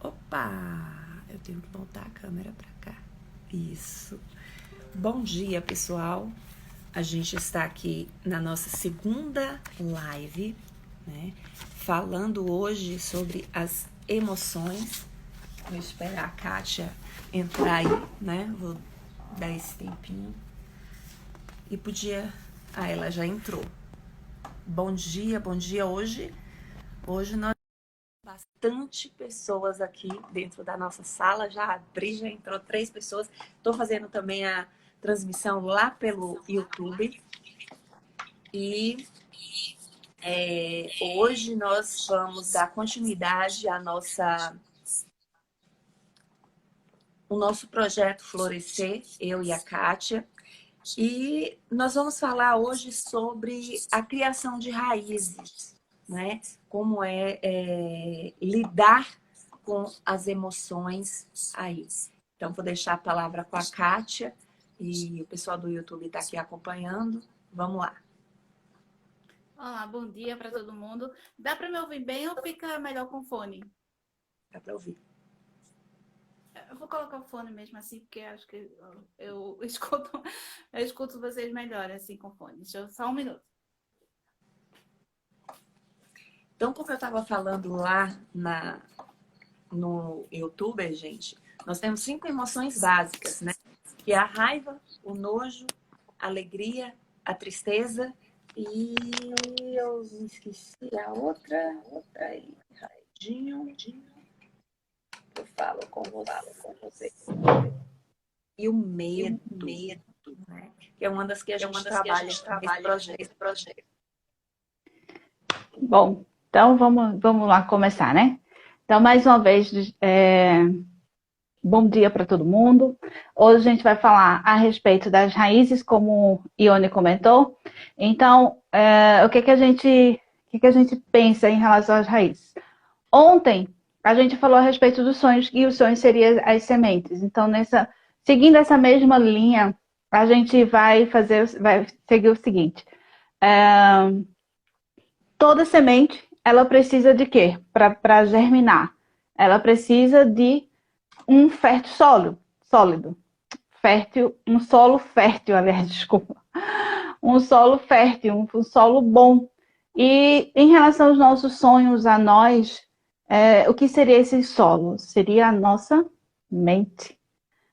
Opa! Eu tenho que voltar a câmera para cá. Isso. Bom dia, pessoal. A gente está aqui na nossa segunda live, né? Falando hoje sobre as emoções. Vou esperar a Kátia entrar aí, né? Vou dar esse tempinho. E podia... Ah, ela já entrou. Bom dia, bom dia. Hoje nós bastante pessoas aqui dentro da nossa sala, já abri, já entrou 3 pessoas. Estou fazendo também a transmissão lá pelo YouTube. E hoje nós vamos dar continuidade o nosso projeto Florescer, eu e a Kátia. E nós vamos falar hoje sobre a criação de raízes, né? Como lidar com as emoções aí. Então, vou deixar a palavra com a Kátia e o pessoal do YouTube está aqui acompanhando. Vamos lá. Olá, bom dia para todo mundo. Dá para me ouvir bem ou fica melhor com fone? Dá para ouvir. Eu vou colocar o fone mesmo assim, porque acho que eu escuto vocês melhor assim com fone. Deixa eu, só um minuto. Então, como eu estava falando lá no YouTube, gente, nós temos 5 emoções básicas, né? Que é a raiva, o nojo, a alegria, a tristeza e eu esqueci a outra aí, rapidinho. Eu falo com você. E o medo, né? Que é uma das que a gente trabalha nesse projeto. Bom, então vamos lá começar, né? Então, mais uma vez, bom dia para todo mundo. Hoje a gente vai falar a respeito das raízes, como Ione comentou. Então, o que a gente pensa em relação às raízes? Ontem, a gente falou a respeito dos sonhos, e os sonhos seriam as sementes. Então, seguindo essa mesma linha, a gente vai seguir o seguinte. Toda semente, ela precisa de quê? Para germinar. Ela precisa de um fértil sólido. Fértil, um solo fértil, aliás, desculpa. Um solo fértil, um solo bom. E em relação aos nossos sonhos, a nós, o que seria esse solo? Seria a nossa mente,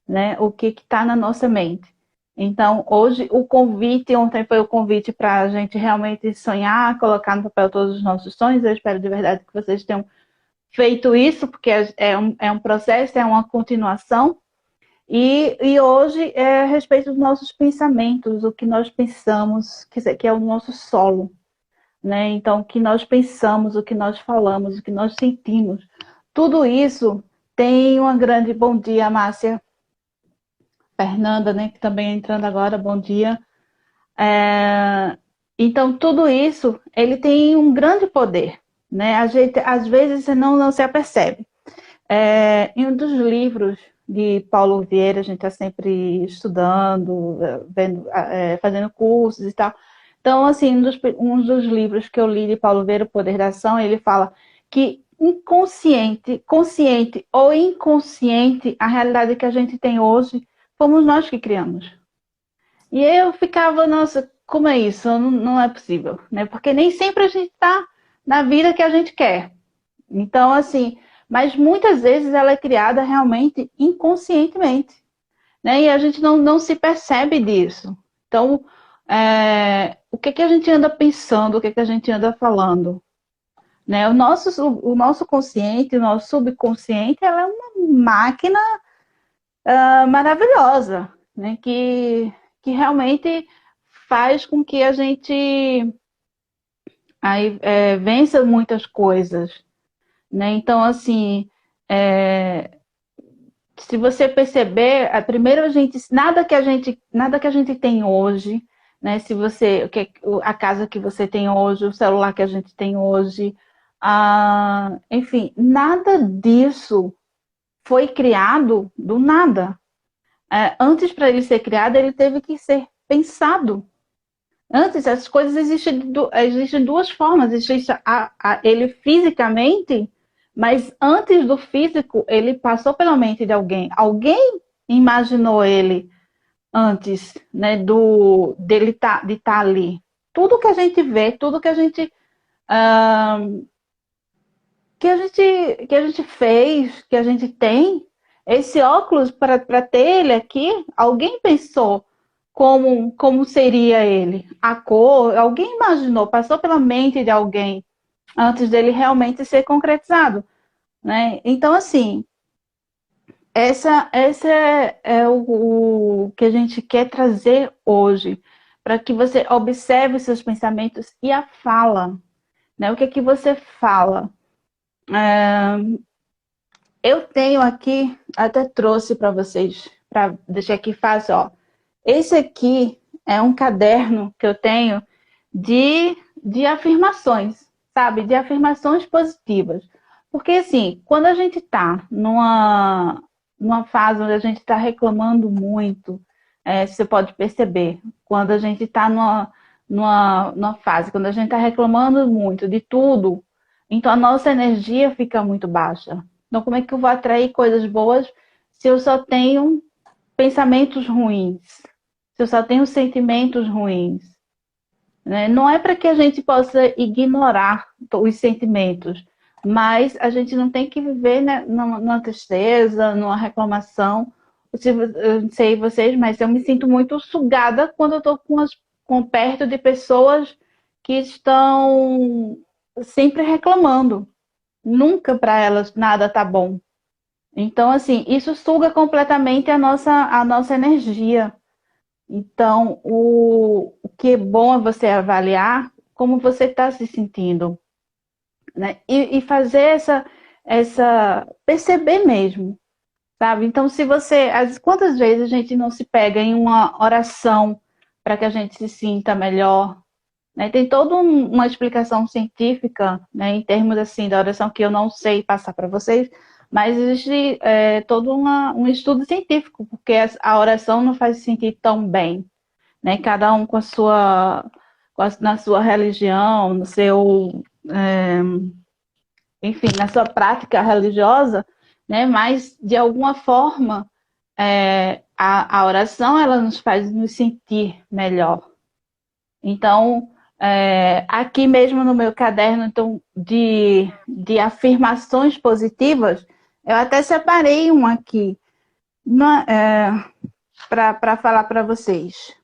né? O que está na nossa mente. Então, hoje, ontem foi o convite para a gente realmente sonhar, colocar no papel todos os nossos sonhos. Eu espero de verdade que vocês tenham feito isso, porque é um processo, é uma continuação. E hoje é a respeito dos nossos pensamentos, o que nós pensamos, que é o nosso solo, né? Então, o que nós pensamos, o que nós falamos, o que nós sentimos, tudo isso tem uma grande... Bom dia, Márcia. Fernanda, né, que também entrando agora, bom dia. Então, tudo isso, ele tem um grande poder, né? A gente, às vezes, você não se apercebe. Em um dos livros de Paulo Vieira, a gente está sempre estudando, fazendo cursos e tal. Então, assim, um dos livros que eu li de Paulo Vieira, O Poder da Ação, ele fala que consciente ou inconsciente, a realidade que a gente tem hoje, fomos nós que criamos. E eu ficava, nossa, como é isso? Não é possível, né? Porque nem sempre a gente está na vida que a gente quer. Então, assim, mas muitas vezes ela é criada realmente inconscientemente, né? E a gente não se percebe disso. Então, o que a gente anda pensando, o que a gente anda falando? Né? O nosso consciente, o nosso subconsciente, ela é uma máquina maravilhosa, né? Que realmente faz com que a gente vença muitas coisas, né? Então, assim, se você perceber, primeiro nada que a gente tem hoje, né? Se você, a casa que você tem hoje, o celular que a gente tem hoje, enfim, nada disso foi criado do nada. Antes, para ele ser criado, ele teve que ser pensado. Antes, as coisas existem duas formas. Existe ele fisicamente, Mas antes do físico, ele passou pela mente de alguém. Alguém imaginou ele antes, né, de estar ali. Tudo que a gente vê, tudo ah, que a gente fez, que a gente tem, esse óculos para ter ele aqui, alguém pensou como seria ele, a cor, alguém imaginou, passou pela mente de alguém antes dele realmente ser concretizado, né? Então, assim, essa é o que a gente quer trazer hoje, para que você observe os seus pensamentos e a fala, né? O que é que você fala? Eu tenho aqui, até trouxe para vocês, para deixar aqui fácil, ó. Esse aqui é um caderno que eu tenho de afirmações, sabe? De afirmações positivas. Porque, assim, quando a gente está numa fase onde a gente está reclamando muito, você pode perceber, quando a gente está numa fase, quando a gente está reclamando muito de tudo, então a nossa energia fica muito baixa. Então, como é que eu vou atrair coisas boas se eu só tenho pensamentos ruins? Se eu só tenho sentimentos ruins? Né? Não é para que a gente possa ignorar os sentimentos, mas a gente não tem que viver, né, numa tristeza, numa reclamação. Eu não sei vocês, mas eu me sinto muito sugada quando eu estou perto de pessoas que estão sempre reclamando. Nunca para elas nada tá bom. Então, assim, isso suga completamente a nossa energia. Então, o que é bom é você avaliar como você está se sentindo, né? E fazer perceber mesmo, sabe? Então, se você, quantas vezes a gente não se pega em uma oração para que a gente se sinta melhor, né? Tem toda uma explicação científica, né, em termos assim da oração que eu não sei passar para vocês, mas existe todo um estudo científico, porque a oração não faz se sentir tão bem, né? Cada um na sua religião, no seu, enfim, na sua prática religiosa, né? Mas de alguma forma a oração ela nos faz nos sentir melhor. Então, aqui mesmo no meu caderno então, de afirmações positivas, eu até separei um aqui para falar para vocês.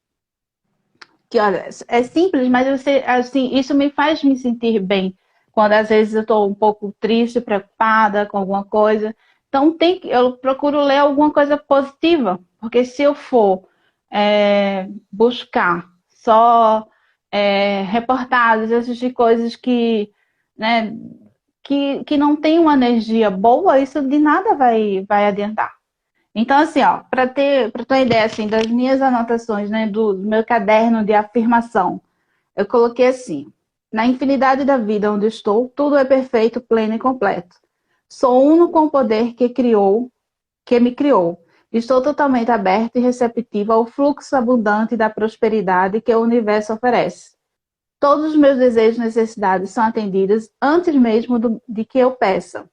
Que, olha, é simples, mas assim, isso me faz me sentir bem. Quando às vezes eu estou um pouco triste, preocupada com alguma coisa. Então, eu procuro ler alguma coisa positiva, porque se eu for buscar só reportagens, assistir coisas né, que não tem uma energia boa, isso de nada vai adiantar. Então, assim, ó, para ter uma ideia assim, das minhas anotações, né, do meu caderno de afirmação, eu coloquei assim: na infinidade da vida onde estou, tudo é perfeito, pleno e completo. Sou uno com o poder que me criou. Estou totalmente aberto e receptivo ao fluxo abundante da prosperidade que o universo oferece. Todos os meus desejos e necessidades são atendidas antes mesmo de que eu peça.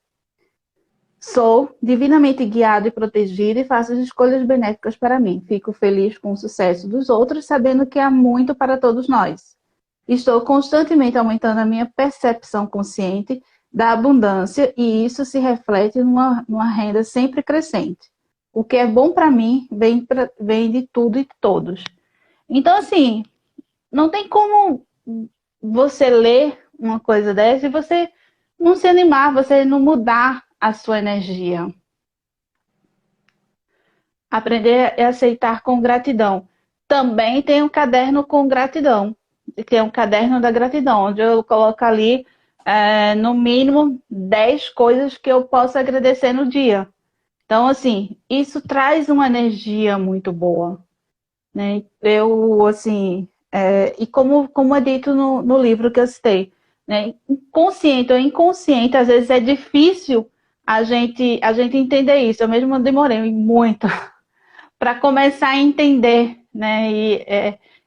Sou divinamente guiado e protegido e faço as escolhas benéficas para mim. Fico feliz com o sucesso dos outros, sabendo que há muito para todos nós. Estou constantemente aumentando a minha percepção consciente da abundância e isso se reflete numa renda sempre crescente. O que é bom para mim vem de tudo e de todos. Então, assim, não tem como você ler uma coisa dessa e você não se animar, você não mudar a sua energia. Aprender a aceitar com gratidão. Também tem um caderno com gratidão, que é um caderno da gratidão, onde eu coloco ali, no mínimo, 10 coisas que eu posso agradecer no dia. Então, assim, isso traz uma energia muito boa, né? Eu, assim, e como é dito no livro que eu citei, né? Consciente ou inconsciente, às vezes é difícil a gente entender isso. Eu mesmo demorei muito para começar a entender, né? E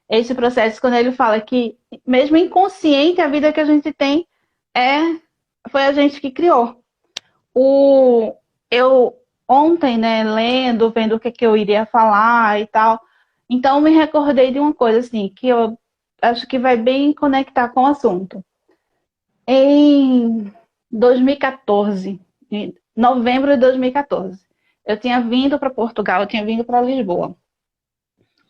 esse processo, quando ele fala que mesmo inconsciente, a vida que a gente tem foi a gente que criou. o, eu ontem, né, lendo, vendo o que eu iria falar e tal, então me recordei de uma coisa assim, que eu acho que vai bem conectar com o assunto. Em 2014, em novembro de 2014, eu tinha vindo para Portugal, eu tinha vindo para Lisboa,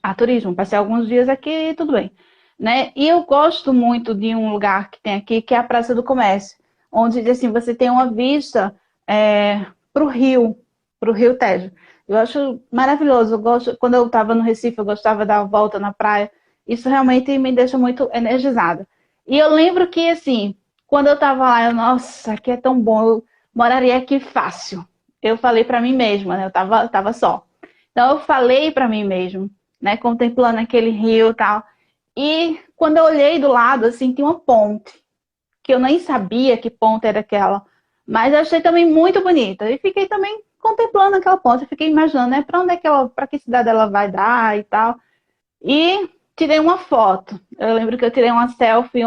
a turismo, passei alguns dias aqui e tudo bem, né? E eu gosto muito de um lugar que tem aqui, que é a Praça do Comércio, onde assim você tem uma vista para o Rio Tejo. Eu acho maravilhoso. Eu gosto, quando eu estava no Recife, eu gostava de dar uma volta na praia. Isso realmente me deixa muito energizada. E eu lembro que assim, quando eu estava lá, nossa, aqui é tão bom, eu moraria aqui fácil. Eu falei para mim mesma, né? Eu tava só. Então eu falei para mim mesmo, né? Contemplando aquele rio e tal. E quando eu olhei do lado, assim, tinha uma ponte, que eu nem sabia que ponte era aquela, mas achei também muito bonita. E fiquei também contemplando aquela ponte, fiquei imaginando, né, para onde é que ela, para que cidade ela vai dar e tal. E tirei uma foto. Eu lembro que eu tirei uma selfie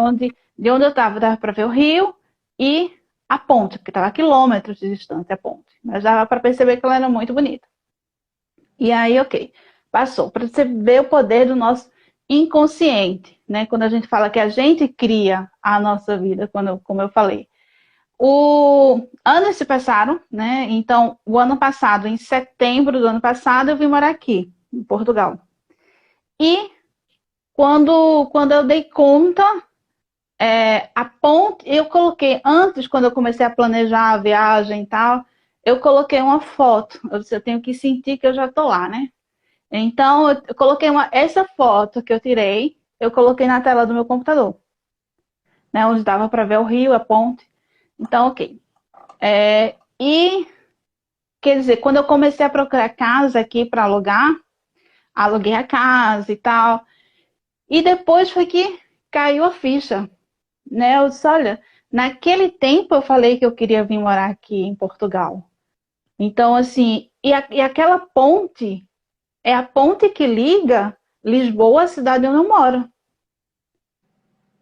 de onde eu estava, dava para ver o rio e a ponte, porque estava a quilômetros de distância a ponte, mas dava para perceber que ela era muito bonita. E aí, ok, passou. Para você ver o poder do nosso inconsciente, né? Quando a gente fala que a gente cria a nossa vida, como eu falei. Anos se passaram, né? Então, o ano passado, em setembro do ano passado, eu vim morar aqui, em Portugal. E quando eu dei conta, a ponte, eu coloquei, antes, quando eu comecei a planejar a viagem e tal, eu coloquei uma foto. Eu disse, eu tenho que sentir que eu já tô lá, né? Então, eu coloquei essa foto que eu tirei, eu coloquei na tela do meu computador, né? Onde dava para ver o rio, a ponte. Então, ok. E, quer dizer, quando eu comecei a procurar casa aqui para alugar, aluguei a casa e tal. E depois foi que caiu a ficha, né? Eu disse, olha, naquele tempo eu falei que eu queria vir morar aqui em Portugal. Então, assim, e aquela ponte é a ponte que liga Lisboa à cidade onde eu moro.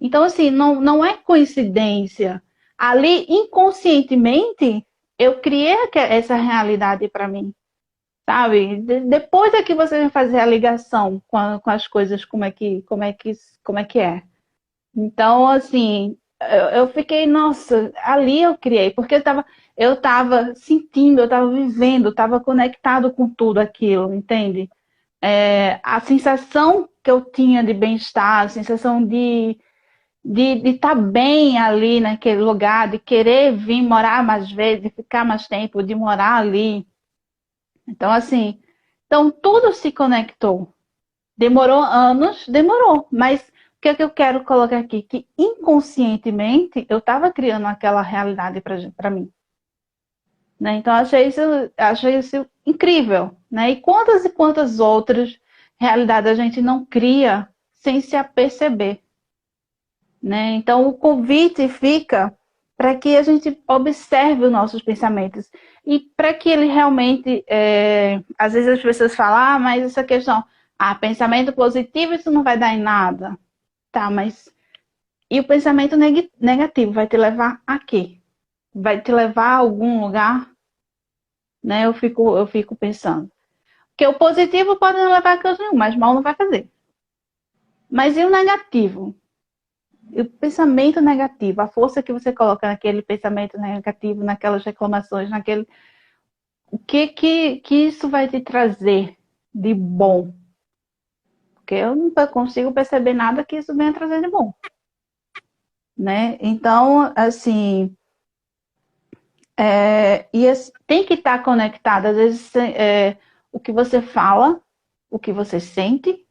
Então, assim, não é coincidência. Ali, inconscientemente, eu criei essa realidade para mim, sabe? Depois é que você vai fazer a ligação com as coisas, como é que é. Então, assim, eu fiquei, nossa, ali eu criei, porque eu tava sentindo, eu tava vivendo, eu tava conectado com tudo aquilo, entende? A sensação que eu tinha de bem-estar, a sensação de estar bem ali naquele lugar, de querer vir morar mais vezes, de ficar mais tempo, de morar ali. Então, assim, então tudo se conectou. Demorou anos, demorou, mas o que é que eu quero colocar aqui? Que inconscientemente eu estava criando aquela realidade para mim. Né? Então, achei isso incrível. Né? E quantas outras realidades a gente não cria sem se aperceber. Né? Então, o convite fica para que a gente observe os nossos pensamentos e para que ele realmente, às vezes as pessoas falam, mas essa questão, pensamento positivo, isso não vai dar em nada, tá? Mas e o pensamento negativo vai te levar a quê? Vai te levar a algum lugar, né? Eu fico pensando, porque o positivo pode não levar a coisa nenhuma, mas mal não vai fazer. Mas e o negativo? O pensamento negativo, a força que você coloca naquele pensamento negativo, naquelas reclamações, o que isso vai te trazer de bom? Porque eu não consigo perceber nada que isso venha trazer de bom, né? Então, assim, tem que estar conectado. Às vezes, o que você fala, o que você sente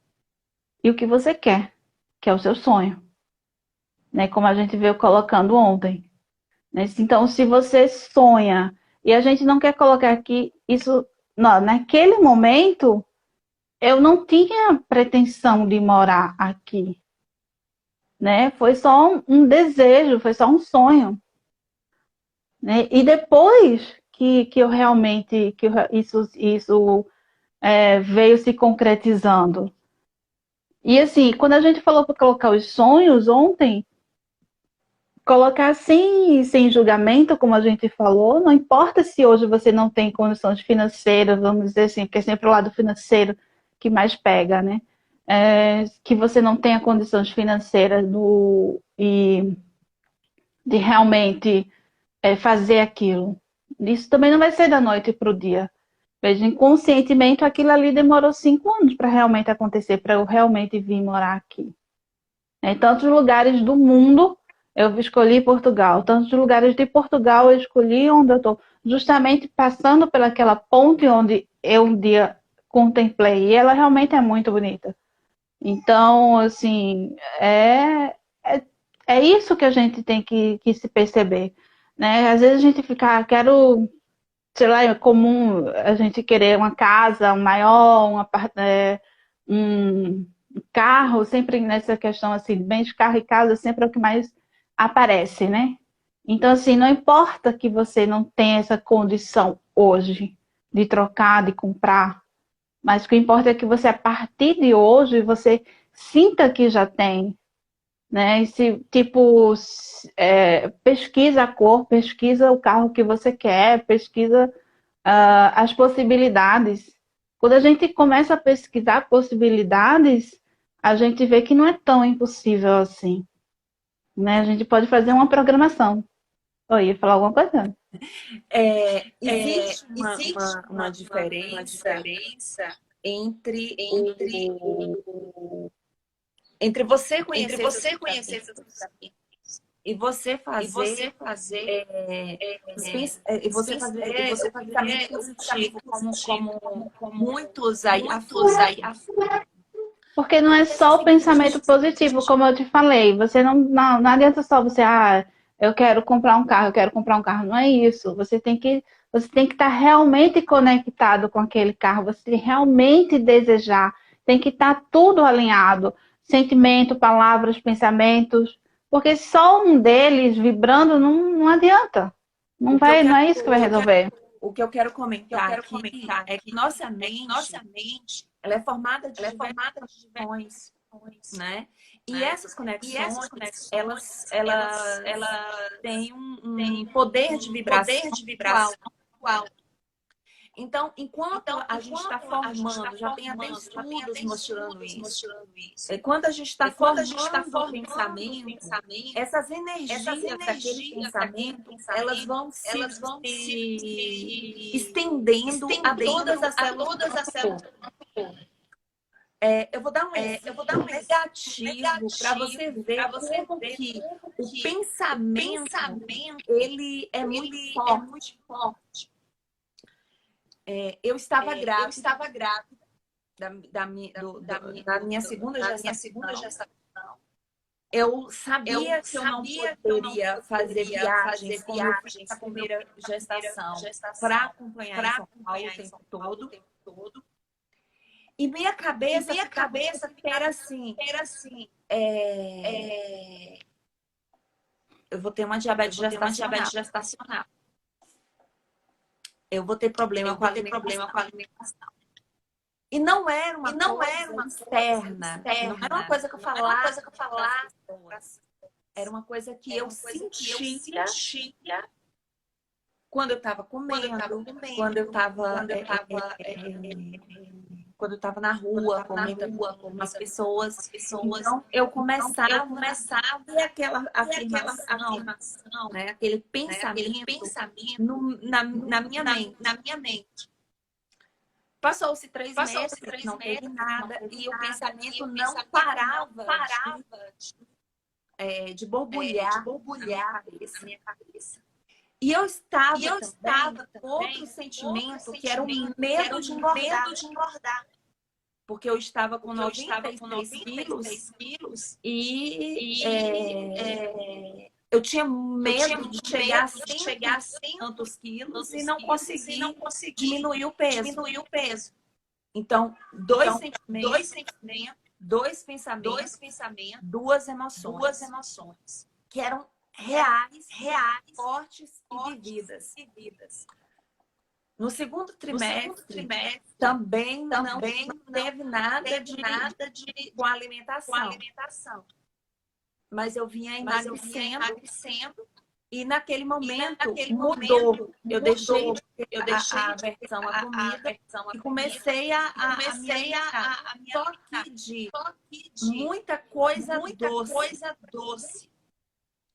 e o que você quer, que é o seu sonho, né? Como a gente veio colocando ontem. Então, se você sonha e a gente não quer colocar aqui isso, não, naquele momento eu não tinha pretensão de morar aqui, né? Foi só um desejo, foi só um sonho, né? E depois que eu realmente isso veio se concretizando. E assim, quando a gente falou para colocar os sonhos ontem, colocar sem julgamento, como a gente falou, não importa se hoje você não tem condições financeiras, vamos dizer assim, porque é sempre o lado financeiro que mais pega, né? Que você não tenha condições financeiras e de realmente fazer aquilo. Isso também não vai ser da noite para o dia. Veja, inconscientemente, aquilo ali demorou 5 anos para realmente acontecer, para eu realmente vir morar aqui. Em tantos lugares do mundo, eu escolhi Portugal. Tantos lugares de Portugal, eu escolhi onde eu estou. Justamente passando pelaquela ponte onde eu um dia contemplei. E ela realmente é muito bonita. Então, assim, é isso que a gente tem que se perceber. Né? Às vezes a gente fica, quero, sei lá, é comum a gente querer uma casa maior, um carro, sempre nessa questão assim, bens, carro e casa, sempre é o que mais aparece, né? Então, assim, não importa que você não tenha essa condição hoje de trocar, de comprar, mas o que importa é que você, a partir de hoje, você sinta que já tem, né? E se, tipo, pesquisa a cor, pesquisa o carro que você quer, pesquisa as possibilidades. Quando a gente começa a pesquisar possibilidades, a gente vê que não é tão impossível assim, né? A gente pode fazer uma programação. Eu ia falar alguma coisa? Existe uma diferença entre você conhecer seus pensamentos e você fazer o pensamento positivo, como muitos aí afirmam. Porque não é só o pensamento positivo, como eu te falei. Você não adianta só você, eu quero comprar um carro, eu quero comprar um carro. Não é isso. Você tem que estar realmente conectado com aquele carro. Você tem que realmente desejar. Tem que estar tudo alinhado. Sentimento, palavras, pensamentos. Porque só um deles vibrando não adianta. Não é isso que vai resolver. O que eu quero comentar aqui é que nossa mente ela é formada de conexões, né? E essas conexões, elas têm um poder de vibração igual. Então, enquanto a gente está formando, já tem até estudos mostrando isso. Quando a gente está formando o pensamento, essas energias daquele pensamento, elas vão se estendendo a todas as células do corpo. Eu vou dar um negativo para você ver como que o pensamento ele é muito forte. Eu estava grávida da minha segunda gestação. Eu sabia que eu não poderia fazer viagens como eu fiz na primeira gestação para acompanhar em São Paulo o tempo todo. E minha cabeça era assim, eu vou ter uma diabetes gestacional. Eu vou ter problema com a alimentação. E não era uma coisa externa. Não era uma coisa que eu falasse. Era uma coisa que eu sentia quando eu estava comendo, quando eu estava na rua, comendo com as pessoas. Então, eu começava a ter aquela afirmação, né? Aquele pensamento na minha mente. Passou-se 3 meses, não teve nada, e o pensamento não parava de borbulhar na minha cabeça. E eu estava também com outro sentimento, que era o medo de engordar. Porque eu estava com 93 quilos e eu tinha medo de chegar a 100 tantos quilos e não conseguir diminuir o peso. Então, dois sentimentos, dois pensamentos, duas emoções que eram reais, fortes e vividas. No segundo trimestre também não teve nada com alimentação. mas eu vinha emagrecendo. E naquele momento mudou. Eu deixei a aversão à comida e comecei a me alimentar. Só que de muita coisa doce.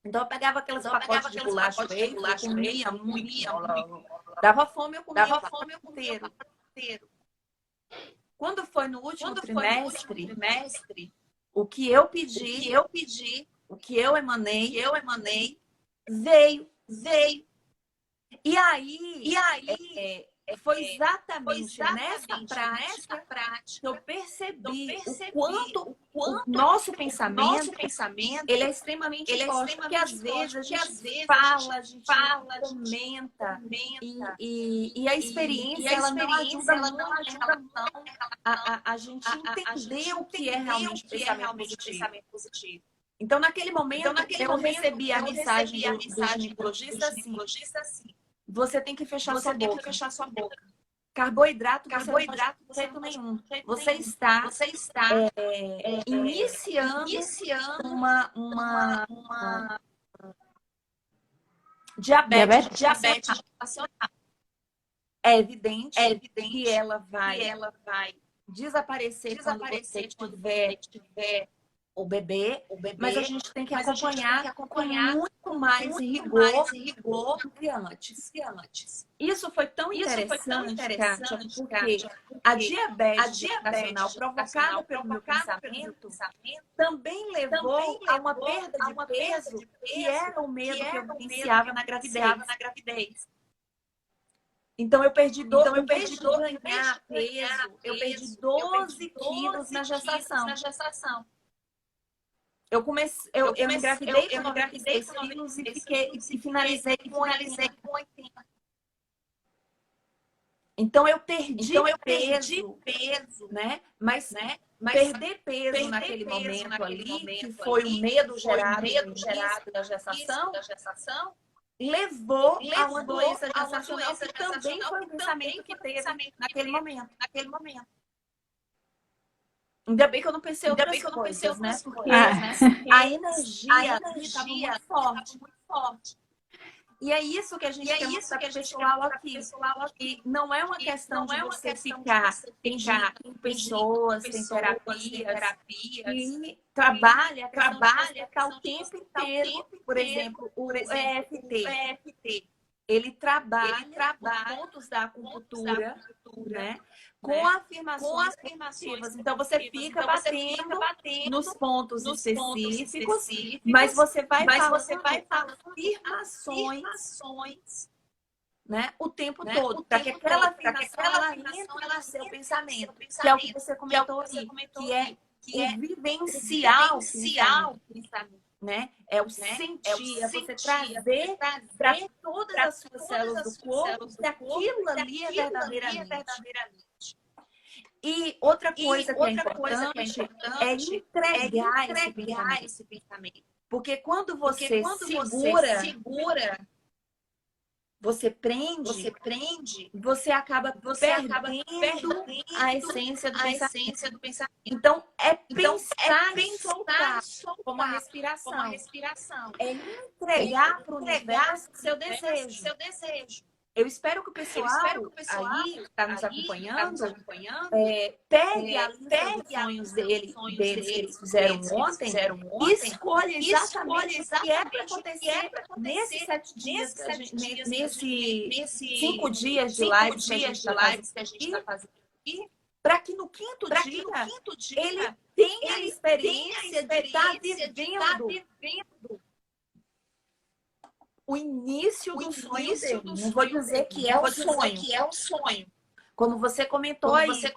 Então eu pegava aqueles pacotes de bolacha Wafer, comia muito. Dava fome, eu comia o pacote inteiro. Quando foi no último trimestre, o que eu pedi, o que eu emanei, veio. E aí foi exatamente nessa prática que eu percebi o quanto o nosso pensamento ele é extremamente forte, porque às vezes a gente fala, a gente comenta, e a experiência ela não ajuda a gente entender o que é realmente pensamento positivo. Então, naquele momento, eu recebi a mensagem do ginecologista assim: você tem que fechar sua boca. Carboidrato, você não pode de jeito nenhum. Você está iniciando uma diabetes gestacional. É evidente que ela vai desaparecer quando você tiver o bebê, mas a gente tem que acompanhar com muito mais rigor do que antes. Isso foi tão interessante, Kátia, porque a diabetes gestacional provocada pelo meu pensamento também levou a uma perda de peso, que era o medo que eu vivenciava na gravidez. Então, eu perdi 12 quilos na gestação. Eu engravidei com 96 quilos e finalizei com 80. Então, eu perdi peso, né? Mas perder peso naquele momento ali, que foi o medo gerado da gestação, levou a uma doença gestacional, que também foi um pensamento que teve naquele momento. Ainda bem que eu não pensei outras coisas, né? Porque a energia estava muito forte. E é isso que a gente quer mostrar para o pessoal aqui. E não é uma questão de você ficar. Tem pessoas, tem terapias que trabalha o tempo inteiro. Por exemplo, o EFT. Ele trabalha os pontos da acupuntura, né? Com afirmações positivas. Então, você fica batendo nos pontos específicos, mas você vai falar afirmações, né? O tempo todo, para que aquela afirmação ela entre no seu pensamento, que é o que você comentou aqui, que é o vivenciar o pensamento. Né? É o sentir, é você trazer para todas as suas células do corpo que aquilo ali é verdadeiramente. E outra coisa que é importante é entregar esse pensamento. Porque quando você segura, você prende, você acaba perdendo a essência do pensamento. Então, pensar em soltar, como a respiração. É entregar para o universo seu desejo. Eu espero que o pessoal aí que está nos acompanhando pegue a lista dos sonhos deles que eles fizeram ontem e escolha exatamente o que é para acontecer nesses 7 dias, nesses 5 dias de live que a gente está fazendo aqui, para que no quinto dia ele tenha a experiência de estar vivendo o início do sonho dele. Não vou dizer que é o sonho. Quando você comentou aí, você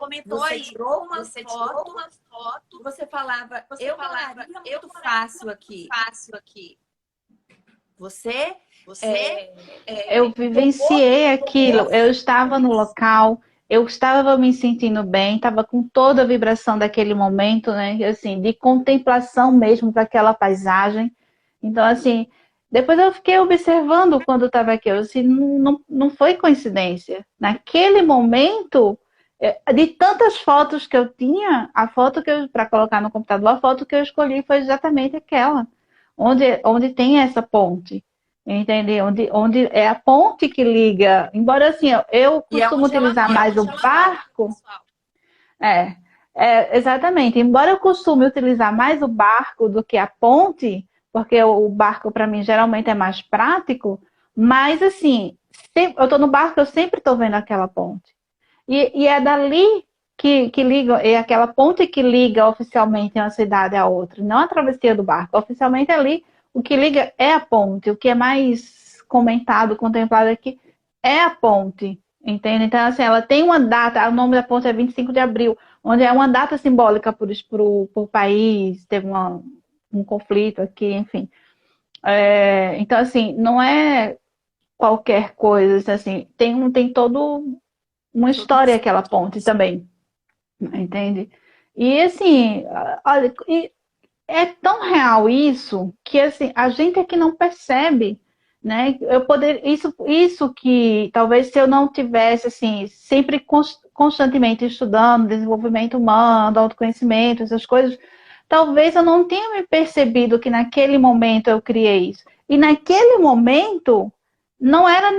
tirou uma foto, você falava, eu moraria muito fácil aqui. Eu vivenciei aquilo, eu estava no local, eu estava me sentindo bem, estava com toda a vibração daquele momento, né? Assim, de contemplação mesmo para aquela paisagem. Então, assim, depois eu fiquei observando quando eu estava aqui, eu disse, não foi coincidência. Naquele momento, de tantas fotos que eu tinha, a foto que para colocar no computador, a foto que eu escolhi foi exatamente aquela. onde tem essa ponte. Entendeu? Onde é a ponte que liga. Embora assim, eu costumo utilizar mais o barco. Exatamente. Embora eu costume utilizar mais o barco do que a ponte, porque o barco para mim geralmente é mais prático, mas assim, eu estou no barco, eu sempre estou vendo aquela ponte. E é dali que liga, é aquela ponte que liga oficialmente uma cidade a outra, não a travessia do barco. Oficialmente ali, o que liga é a ponte. O que é mais comentado, contemplado aqui, é a ponte. Entende? Então, assim, ela tem uma data, o nome da ponte é 25 de abril, onde é uma data simbólica por país, teve um conflito aqui, enfim. Então, assim, não é qualquer coisa, assim, tem todo uma história aquela ponte também, entende? E assim, olha, é tão real isso que assim, a gente é que não percebe, né? Isso que talvez se eu não tivesse assim, sempre constantemente estudando desenvolvimento humano, autoconhecimento, essas coisas, talvez eu não tenha me percebido que naquele momento eu criei isso. E naquele momento não era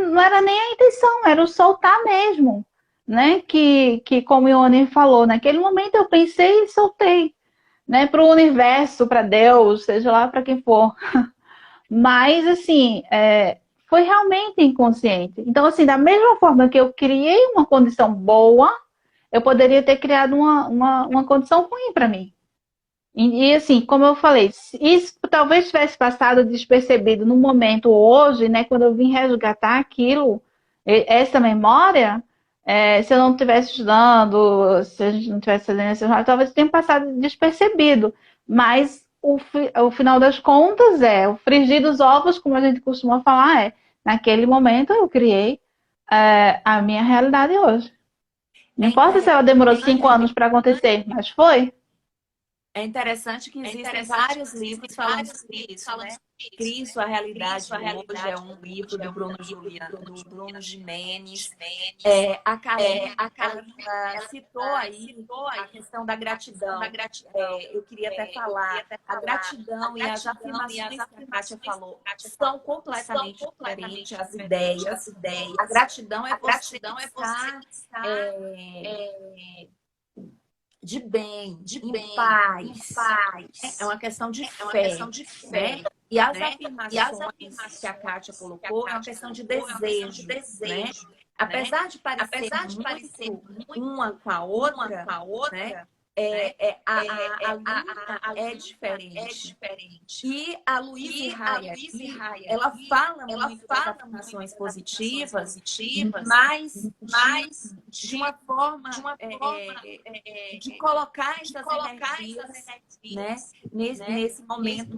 nem a intenção, era o soltar mesmo, né? Que como o Ione falou, naquele momento eu pensei e soltei, né? Para o universo, para Deus, seja lá para quem for. Mas, assim, foi realmente inconsciente. Então, assim, da mesma forma que eu criei uma condição boa, eu poderia ter criado uma condição ruim para mim. Assim, como eu falei, isso talvez tivesse passado despercebido no momento hoje, né, quando eu vim resgatar aquilo, essa memória, se eu não estivesse estudando, se a gente não estivesse fazendo esse jornal, talvez tenha passado despercebido. Mas o final das contas o frigir dos ovos, como a gente costuma falar, naquele momento eu criei a minha realidade hoje. Não importa se ela demorou 5 anos para acontecer, mas foi. É interessante que existem vários livros falando sobre isso, né? Crie Sua Realidade Hoje é um livro do Bruno Gimenez. A Karen, ela citou aí a questão da gratidão. Eu queria até falar, a gratidão e as afirmações que a Kátia falou são completamente diferentes, as ideias. A gratidão é você estar de bem, em paz. É uma questão de fé, né? E as afirmações que a Kátia colocou é uma questão de desejo, né? Apesar de parecer muito uma com a outra, né? A linha é diferente. E a Luísa Raia, ela fala muito das afirmações positivas, mas de uma forma de colocar essas energias, né, nesse momento.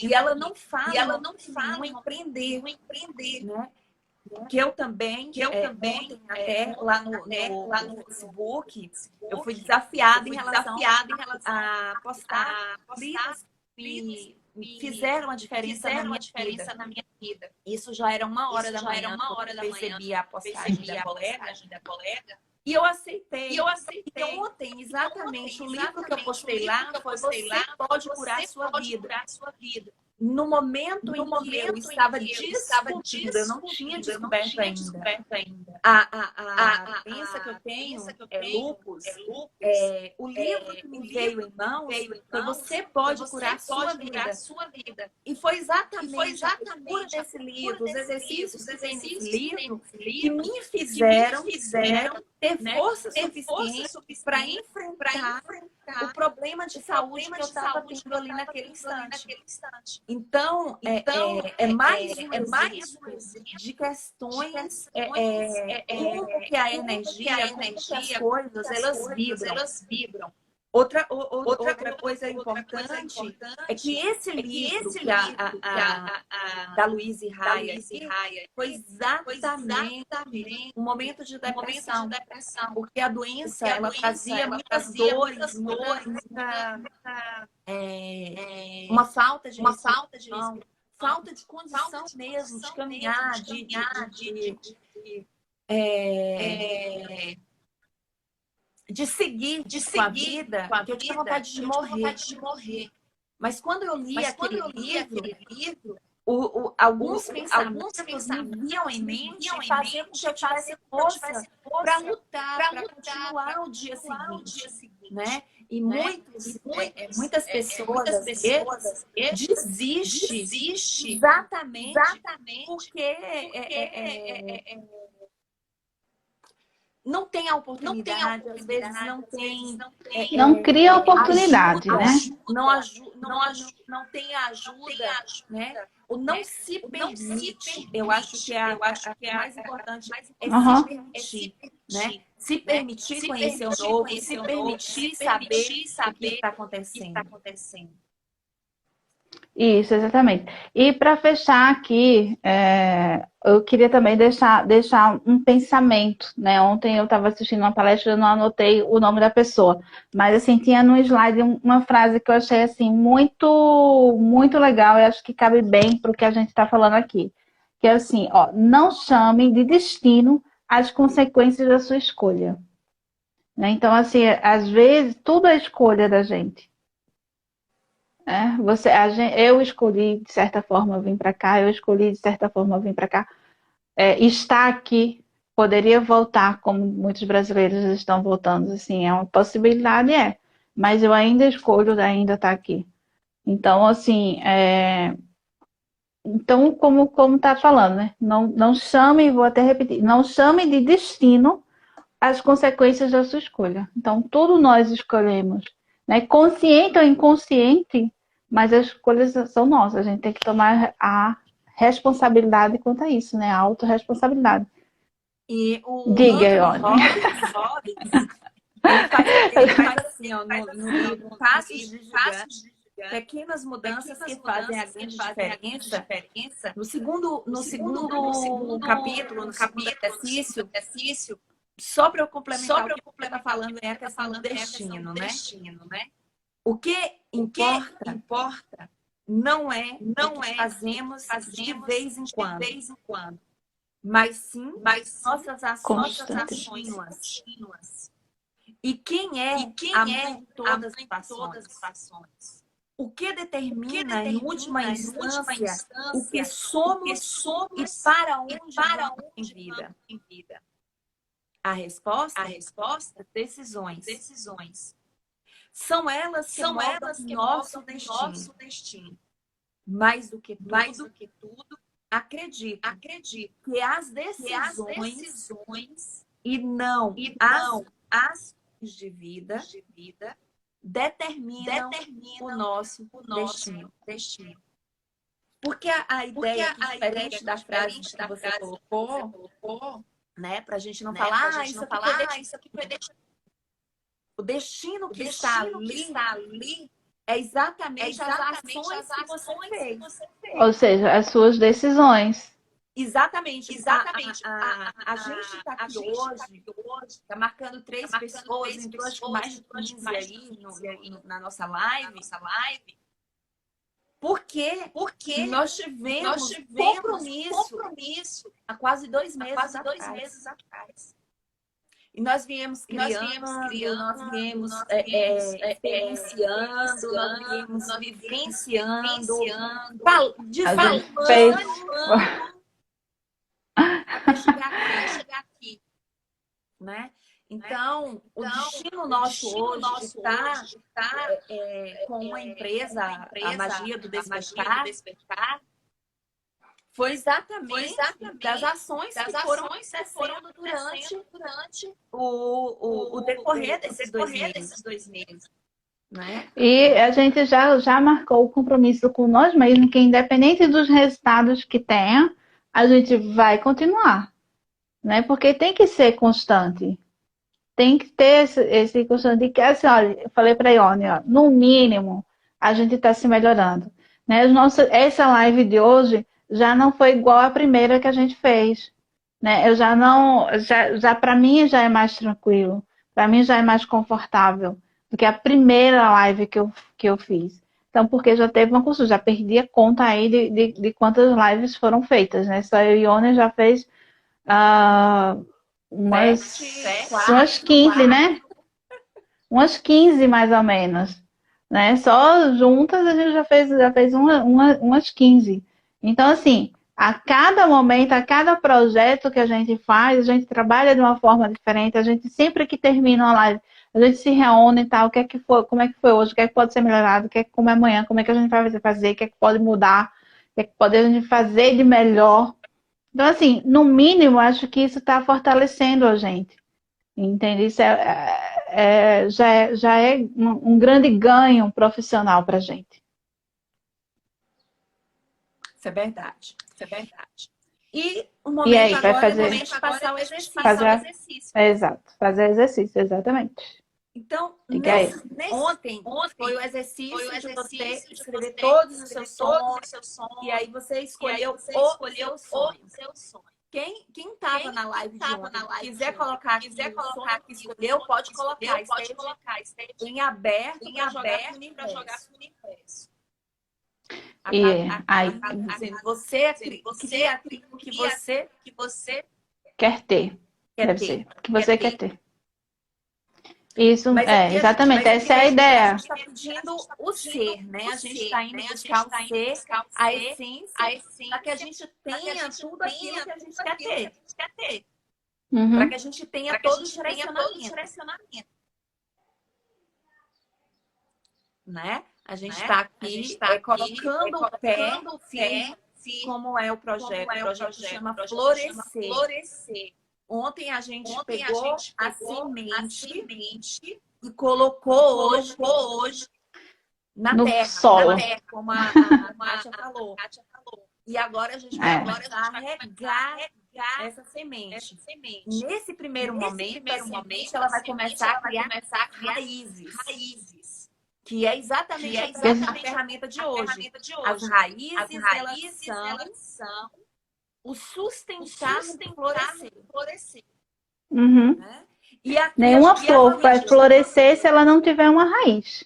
E ela não fala no empreender, né? Que eu também, ontem até lá no Facebook, eu fui desafiada em relação a postar livros que fizeram a diferença na minha vida. Isso já era 1h da manhã, quando eu percebi a postagem da colega. E eu aceitei. E ontem, exatamente, o livro que eu postei lá foi Você Pode Curar Sua Vida. No momento em que eu estava descobrindo, eu não tinha descoberto ainda. A doença que eu tenho é lúpus. O livro que me veio em mãos foi Você Pode Curar Sua Vida. E foi exatamente a leitura desse livro, os exercícios que tem nesse livro, que me fizeram ter força suficiente para enfrentar o problema de saúde que eu estava tendo ali naquele instante. Então, é mais um exemplo de questões como que a energia, como que as coisas, elas vibram. Outra coisa importante é que esse livro da Luísa Raia foi exatamente um momento de depressão, porque a doença ela trazia muitas dores, uma falta de respiração, falta de condição mesmo de caminhar, de seguir com a vida, que eu tinha vontade de morrer. Mas quando eu li aquele livro, alguns pensamentos me vinham em mente e faziam com que eu tivesse força para lutar, para continuar no dia seguinte, né? E muitas pessoas às vezes desistem exatamente porque não tem a oportunidade, às vezes não tem Não cria oportunidade, ajuda, né? não tem ajuda, né? Ou não se permite. Eu acho que a mais importante é Aham. se permitir, né? Se permitir conhecer o novo, se permitir saber o que está acontecendo. Isso, exatamente. E para fechar aqui, eu queria também deixar um pensamento, né? Ontem eu estava assistindo uma palestra, eu não anotei o nome da pessoa, mas assim, tinha no slide uma frase que eu achei assim muito, muito legal e acho que cabe bem para o que a gente está falando aqui. Que é assim, ó, não chame de destino as consequências da sua escolha. Né? Então, assim, às vezes, tudo é escolha da gente. Eu escolhi, de certa forma, vir para cá, eu escolhi, de certa forma, vir para cá. Estar aqui, poderia voltar, como muitos brasileiros estão voltando, assim, é uma possibilidade, mas eu ainda escolho ainda estar aqui. Então, assim, então como tá falando, né? Não chame, vou até repetir, não chame de destino as consequências da sua escolha. Então, tudo nós escolhemos, né? Consciente ou inconsciente, mas as escolhas são nossas. A gente tem que tomar a responsabilidade quanto a isso, né? A autorresponsabilidade. E o Diga, Anthony Ione. Robbins, ele faz assim, ó, no livro Passos de Gigante, pequenas mudanças que fazem a grande diferença. No segundo capítulo, no segundo exercício, só para eu complementar o que você está falando, é a questão do destino, né? O que importa não é o que fazemos de vez em quando, mas sim nossas ações contínuas. E quem é a mãe de todas as ações? O que determina, em última instância, o que somos e para onde vamos em vida? A resposta? Decisões. São elas que moldam nosso destino. Mais do que tudo, acredito que as decisões e não as de vida determinam o nosso destino. Porque a ideia que, diferente da frase que você colocou, né, para a gente não falar, isso aqui foi destino. O destino que está ali é exatamente as ações que você fez. Ou seja, as suas decisões. Exatamente. A gente está aqui hoje, está marcando 3 pessoas, entrou acho que mais de 15 aí na nossa live. Porque nós tivemos compromisso há quase 2 meses atrás. E nós viemos criando, nós viemos experienciando, nós viemos vivenciando, até chegar aqui, né? Então, o destino nosso hoje de estar com uma empresa, a Magia do Despertar, foi exatamente das ações que foram acontecendo durante o decorrer desses 2 meses. Né? E a gente já marcou o compromisso com nós mesmos, que independente dos resultados que tenha, a gente vai continuar. Né? Porque tem que ser constante. Tem que ter esse constante. Que, assim, olha, eu falei para a Ione, no mínimo, a gente está se melhorando. Né? Essa live de hoje já não foi igual à primeira que a gente fez. Né? Eu já para mim já é mais tranquilo. Para mim já é mais confortável do que a primeira live que eu fiz. Então, porque já teve uma construção, já perdi a conta aí de quantas lives foram feitas, né? Só eu e Ione já fez umas 15, né? Umas 15 mais ou menos. né? Só juntas a gente já fez umas 15. Então, assim, a cada momento, a cada projeto que a gente faz, a gente trabalha de uma forma diferente. A gente sempre que termina uma live, a gente se reúne e tal, o que é que foi, como é que foi hoje, o que é que pode ser melhorado, o que é que como é amanhã, como é que a gente vai fazer, o que é que pode mudar, o que é que pode a gente fazer de melhor. Então, assim, no mínimo, acho que isso está fortalecendo a gente. Entende? Isso já é um grande ganho profissional para a gente. Isso é verdade. Isso é verdade. E o momento E aí, vai agora é o fazer, momento de passar o exercício. exato, fazer exercício, exatamente. Então, Diga aí. ontem foi o exercício de você escrever todos os seus sonhos, e aí você escolheu o seu sonho. Quem estava na live de ontem, quiser colocar aqui o sonho que escolheu, pode colocar. Esteja em aberto para jogar com o universo. E aí, Dizendo, você cria aquilo que você quer ter. quer Deve ter. ser. Que você quer ter. Isso, Mas aqui exatamente. Essa é a A ideia. gente está pedindo o ser, né? A gente está indo buscar o ser, a essência, para que a gente tenha tudo aquilo que a gente quer ter. Para Uhum. que a gente tenha todo o direcionamento. Né? A gente está aqui colocando o pé firme, como é o projeto. O projeto se chama Florescer. Ontem a gente pegou a semente e colocou hoje No terra, solo. como a Kátia falou. E agora a gente vai começar a regar essa semente. Nesse primeiro momento, a semente ela vai começar a criar raízes. Que é exatamente a ferramenta de hoje. As raízes, elas são o sustentar do florescer. Uhum. Né? E aqui Nenhuma flor vai florescer se ela não tiver uma raiz.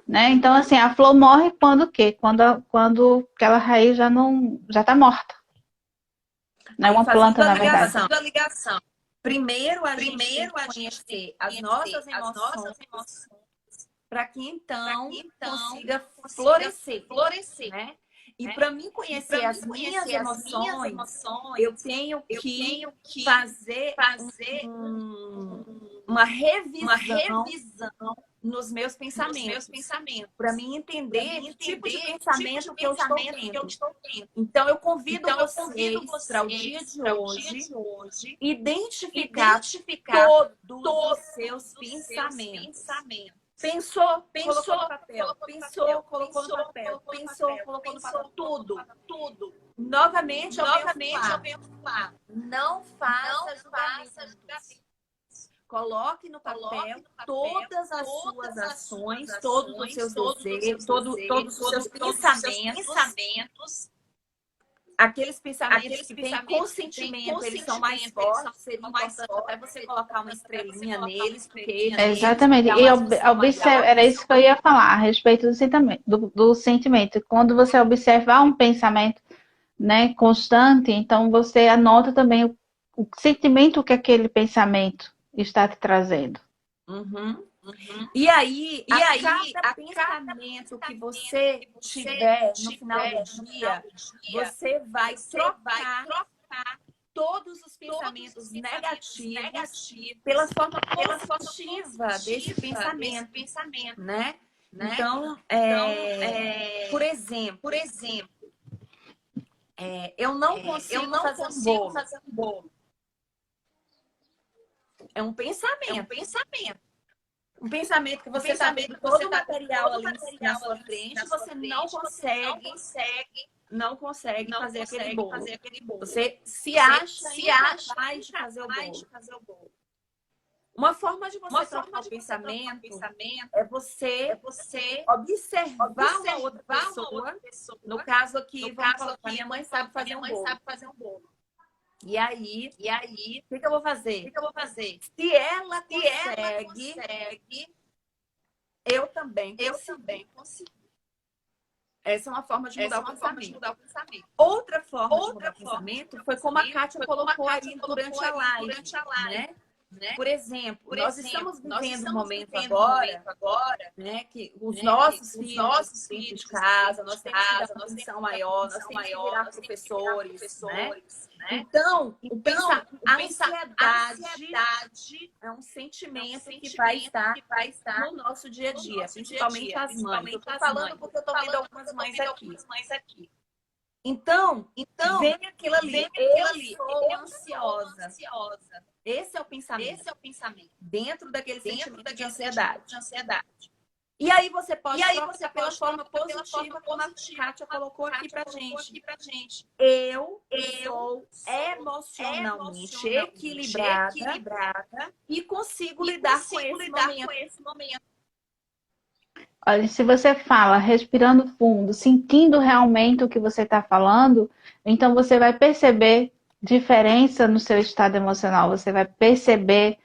Né? Então, assim, a flor morre quando o quê? Quando aquela raiz já está morta. Não é uma planta, na verdade. Primeiro a gente tem que conhecer as nossas emoções para que então consiga florescer. Né? E para mim conhecer as minhas emoções, eu tenho que fazer uma revisão nos meus pensamentos. Para mim entender que tipo de pensamento que eu estou tendo. Então eu convido vocês para o dia de hoje identificar todos os seus pensamentos. Pensou, colocou no papel. Pensou, colocou no papel. Pensou, colocou no papel. Tudo. Novamente, eu venho falar. Não faça julgamentos. Coloque no papel todas as suas ações, todos os seus desejos, todos os seus pensamentos. Aqueles pensamentos que têm consentimento, eles são mais fortes, seria importante até você colocar uma estrelinha neles, porque exatamente. E era isso que eu ia falar a respeito do sentimento. Quando você observar um pensamento, né, constante, então você anota também o sentimento que aquele pensamento está te trazendo. E aí, cada pensamento que você tiver no final do dia, você vai trocar todos os pensamentos negativos pela forma positiva desse pensamento, né? Então, por exemplo, eu não consigo fazer um bolo. É um pensamento. Um pensamento que você está vendo todo o material ali na sua frente, você não consegue fazer aquele bolo. Você se acha incapaz de fazer o bolo. Uma forma de você trocar o pensamento é você observar uma outra pessoa. No caso aqui, vamos colocar, minha mãe sabe fazer um bolo. E aí, o que eu vou fazer? Se ela consegue, eu também consigo. Essa é uma forma de mudar o pensamento. Outra forma de mudar o pensamento foi como a Kátia colocou aí durante a live, né? Por exemplo, nós estamos vivendo um momento agora, né, que os nossos filhos dentro de casa, nós temos que dar uma atenção maior, nós temos que virar professores, né? Então, a ansiedade é um sentimento que vai estar no nosso dia a dia, principalmente as mães. Eu estou falando porque eu estou vendo algumas mães aqui. Então, vem aquilo ali, eu sou ansiosa. Esse é o pensamento. Dentro daquele sentimento de ansiedade. E aí você pode trocar pela forma positiva, como a Kátia colocou aqui pra gente. Eu sou emocionalmente equilibrada e consigo lidar com esse momento. Olha, se você fala respirando fundo, sentindo realmente o que você está falando, então você vai perceber diferença no seu estado emocional. Você vai perceber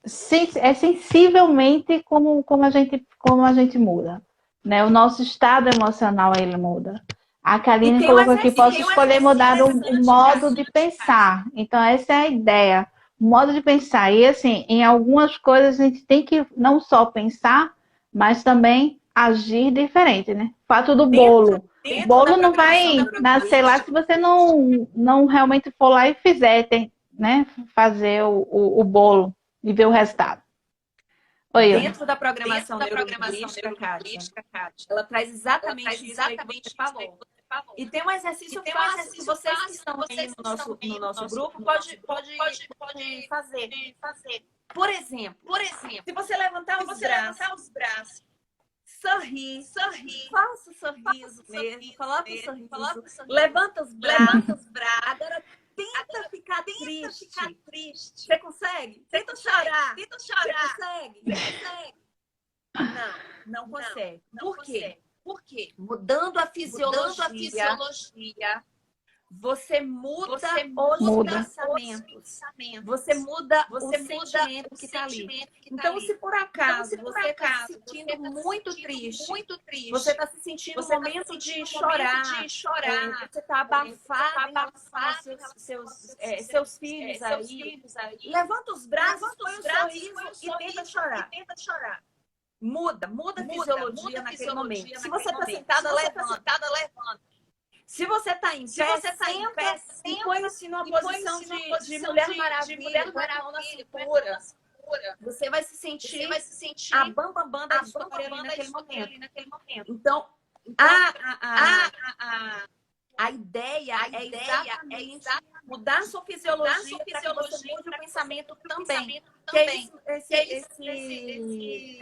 sensivelmente como a gente muda, né? O nosso estado emocional ele muda. A Karine colocou aqui, posso escolher mudar o modo de pensar. Então essa é a ideia. O modo de pensar. E assim, em algumas coisas a gente tem que não só pensar, mas também agir diferente, né? O fato do bolo. O bolo não vai nascer lá se você não realmente for lá e fizer, né? Fazer o bolo e ver o resultado. Oi, dentro da programação neurolinguística, Kátia, ela traz exatamente isso aí que você falou. E tem um exercício fácil que vocês que estão aí no nosso grupo pode fazer. Por exemplo, se você levantar os braços, sorrir, faça o sorriso mesmo, coloca o sorriso, levanta os braços, agora tenta ficar triste. Você consegue? Tenta chorar. Você consegue? Não consegue. Por quê? Mudando a fisiologia, você muda os pensamentos. Você muda o sentimento que está ali. Então, se por acaso você está se sentindo muito triste, você está se sentindo no momento de chorar, você está abafado em relação aos seus filhos aí, levanta os braços, põe um sorriso e tenta chorar. Muda a fisiologia naquele momento. Se você está sentada, levanta. Se você está em pé, senta e põe-se numa posição de Mulher Maravilha, com a mão na cintura. Você vai se sentir a bambambam da história ali naquele momento. Então, a ideia é exatamente mudar a sua fisiologia para que você mude o pensamento também. Que é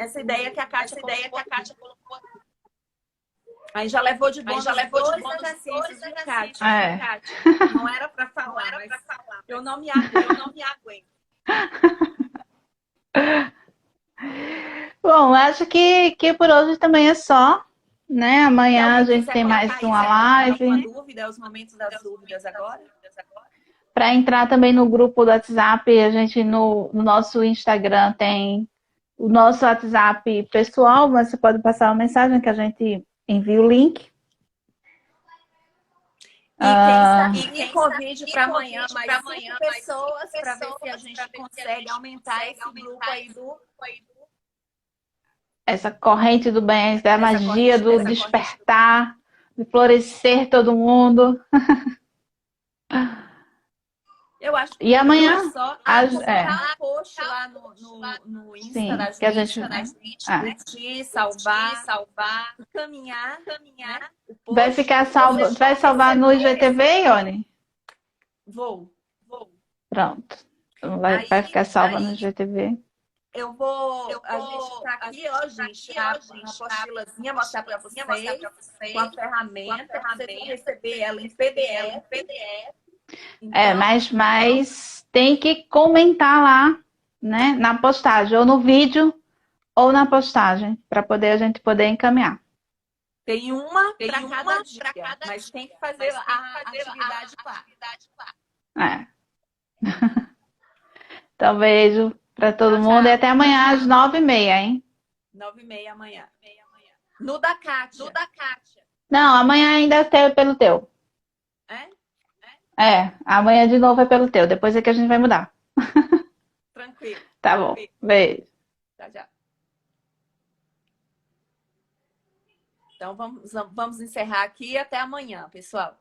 essa ideia que a Kátia colocou aqui. Aí já levou de bom, dois exercícios, viu, Kátia? Não era para falar, mas eu não me aguento. Bom, acho que por hoje também é só, né? Amanhã a gente tem mais uma live. Alguma dúvida, os momentos das dúvidas agora? Para entrar também no grupo do WhatsApp, a gente no nosso Instagram tem o nosso WhatsApp pessoal, mas você pode passar uma mensagem que a gente envia o link. E quem convide para amanhã mais 5 pessoas para ver se a gente consegue aumentar esse grupo aí essa corrente do bem, da magia do despertar, de florescer todo mundo. Eu acho que e amanhã é só post lá no Insta, sim, da gente, que a gente curtir, salvar, caminhar. Né? Vai ficar salvo, vai salvar no IGTV, Ione? Vou. Pronto. Vai ficar salva no IGTV. A gente tá aqui, ó, gente, a apostilazinha, mostrar para vocês, com a ferramenta, para você receber ela em PDF. Então, mas tem que comentar lá, né, na postagem, ou no vídeo, ou na postagem, para a gente poder encaminhar. Tem uma para cada dia, mas tem que fazer a atividade lá. Então, beijo para todo mundo e até amanhã às 9h30, hein? 9h30 amanhã. No da Kátia. Não, amanhã ainda é pelo teu. Amanhã de novo é pelo teu. Depois é que a gente vai mudar. Tranquilo. Tá bom. Tranquilo. Beijo. Tchau, tchau. Então vamos encerrar aqui e até amanhã, pessoal.